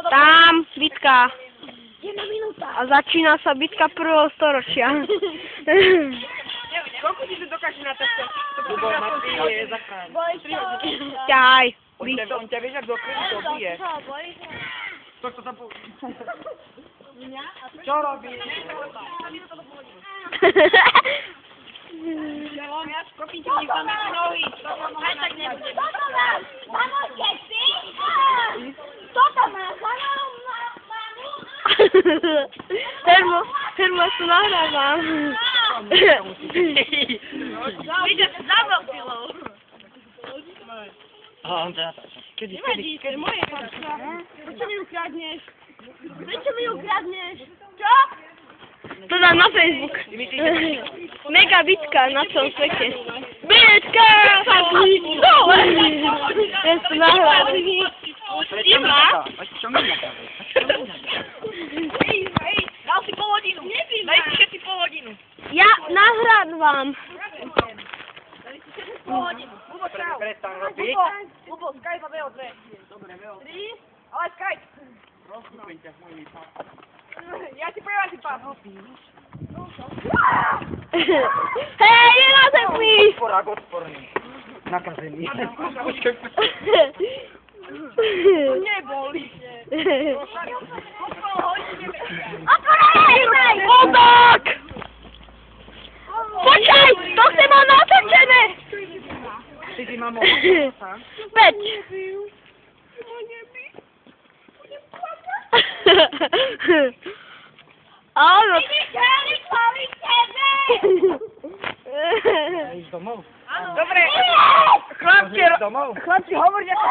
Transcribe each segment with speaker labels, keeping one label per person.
Speaker 1: Tam, bitka.
Speaker 2: 1 minúta.
Speaker 1: A začína sa bitka prvého storočia.
Speaker 3: Koľko ti to dokáže na takto? Lebo Matý je zachráň.
Speaker 1: Ťahaj.
Speaker 3: On ťa vieš, ak do krvi to bije. To tam po... Čo robíš? Kopíte mi tam nohy.
Speaker 2: Pomôžte si! Kto tam má? Mamu?
Speaker 1: Herma sa nahrávam.
Speaker 2: Ide za mnou pilou.
Speaker 3: Kedy?
Speaker 2: Moje pačka. Prečo mi ukradneš? Čo?
Speaker 1: To dám na Facebook. Mega bitka na celom svete. Bitka! Dole! Ja sa nahrávam.
Speaker 2: Dal si pol hodinu. Daj si všetci pol hodinu.
Speaker 1: Ja nahrávam.
Speaker 2: Pol hodinu. Bubo, čau.
Speaker 3: Prestan robiť.
Speaker 2: Bubo, Skype a VO2. Dobre, VO2. 3, ale Skype.
Speaker 3: Rozkúpim ťa v mojej páse.
Speaker 2: Ja ti poviem asi pár.
Speaker 1: Hej, nenazem mi!
Speaker 3: Sporák odporný. Nakazený.
Speaker 2: Neboli.
Speaker 1: Otvoraj! Oldák! Počkaj! To chcem mať natočené!
Speaker 3: Ty si mamo.
Speaker 1: Peť! Áno.
Speaker 3: Ísť domov.
Speaker 2: Dobre.
Speaker 3: Chlapci, hovorí, ako...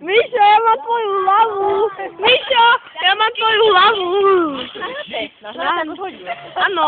Speaker 1: Mišo, ja mám tvoju hlavu. Mišo, ja mám tvoju hlavu. Áno.